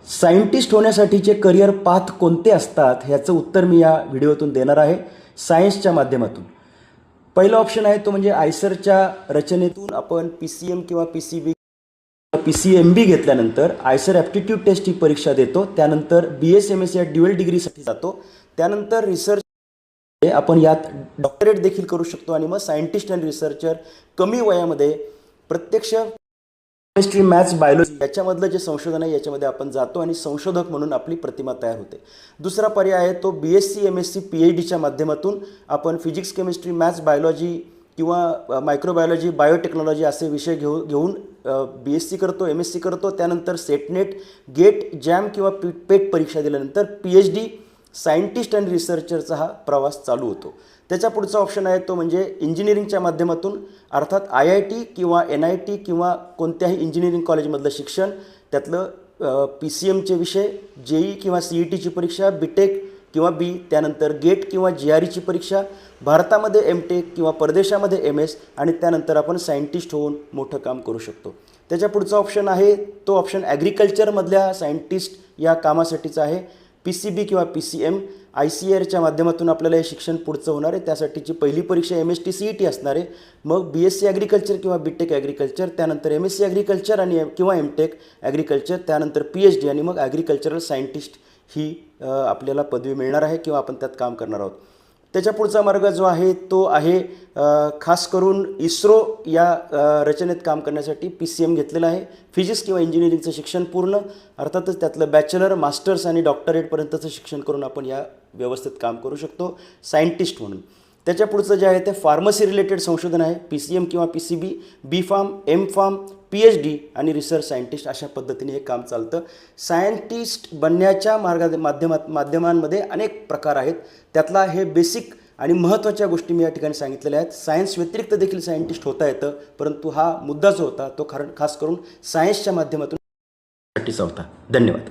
Scientist होण्यासाठीचे career path कोणते असतात ह्याचं उत्तर मी या व्हिडिओतून देणार आहे सायन्सच्या माध्यमातून. पहिला ऑप्शन आहे तो म्हणजे आयसरच्या रचनेतून आपण PCM किंवा PCB PCMB घेतल्यानंतर आयसर ॲप्टिट्यूड टेस्ट ही परीक्षा देतो. त्यानंतर BSMS या ड्युअल डिग्रीसाठी जातो. त्यानंतर रिसर्च आपण यात डॉक्टरेट देखील करू शकतो आणि मग सायंटिस्ट आणि रिसर्चर कमी वयामध्ये प्रत्यक्ष केमिस्ट्री, मॅथ्स, बायोलॉजी याच्यामधलं जे संशोधन आहे याच्यामध्ये आपण जातो आणि संशोधक म्हणून आपली प्रतिमा तयार होते. दुसरा पर्याय आहे तो BSc MSc PhDच्या माध्यमातून आपण फिजिक्स, केमिस्ट्री, मॅथ्स, बायोलॉजी किंवा मायक्रोबायोलॉजी, बायोटेक्नॉलॉजी असे विषय घेऊन BSc करतो, MSc करतो. त्यानंतर सेटनेट, गेट, जॅम किंवा पेट परीक्षा दिल्यानंतर PhD सायंटिस्ट आणि रिसर्चरचा हा प्रवास चालू होतो. त्याच्या पुढचा ऑप्शन आहे तो म्हणजे इंजिनिअरिंगच्या माध्यमातून, अर्थात IIT किंवा NIT किंवा कोणत्याही इंजिनिअरिंग कॉलेजमधलं शिक्षण, त्यातलं PCMचे विषय, JEE किंवा CETची परीक्षा, BTech किंवा B, त्यानंतर गेट किंवा GREची परीक्षा, भारतामध्ये MTech किंवा परदेशामध्ये MS आणि त्यानंतर आपण सायंटिस्ट होऊन मोठं काम करू शकतो. त्याच्या पुढचा ऑप्शन आहे तो ऑप्शन ॲग्रिकल्चरमधल्या सायंटिस्ट या कामासाठीचा आहे. PCB किंवा PCM ICARच्या माध्यमातून आपल्याला हे शिक्षण पुढचं होणार आहे. त्यासाठीची पहिली परीक्षा MST CET असणार आहे. मग BSc ॲग्रिकल्चर किंवा BTech ॲग्रिकल्चर, त्यानंतर MSc ॲग्रिकल्चर आणि किंवा MTech ॲग्रिकल्चर, त्यानंतर PhD आणि मग ॲग्रिकल्चरल सायंटिस्ट ही आपल्याला पदवी मिळणार आहे किंवा आपण त्यात काम करणार आहोत. त्याच्या पुढचा मार्ग जो आहे तो आहे खास करून इस्रो या रचनेत काम करण्यासाठी PCM घेतलेलं आहे. फिजिक्स किंवा इंजिनिअरिंगचं शिक्षण पूर्ण, अर्थातच त्यातलं बॅचलर, मास्टर्स आणि डॉक्टरेटपर्यंतचं शिक्षण करून आपण या व्यवस्थेत काम करू शकतो सायंटिस्ट म्हणून. त्याच्या पुढचं जे आहे ते फार्मसी रिलेटेड संशोधन आहे. PCM किंवा PCB, B.Pharm, M.Pharm, PhD आणि रिसर्च सायंटिस्ट अशा पद्धतीने हे काम चालतं. सायंटिस्ट बनण्याच्या माध्यमांमध्ये अनेक प्रकार आहेत. त्यातला हे बेसिक आणि महत्त्वाच्या गोष्टी मी या ठिकाणी सांगितलेल्या आहेत. सायन्स व्यतिरिक्त देखील सायंटिस्ट होता येतं, परंतु हा मुद्दा जो होता तो खास करून सायन्सच्या माध्यमातून होता. धन्यवाद.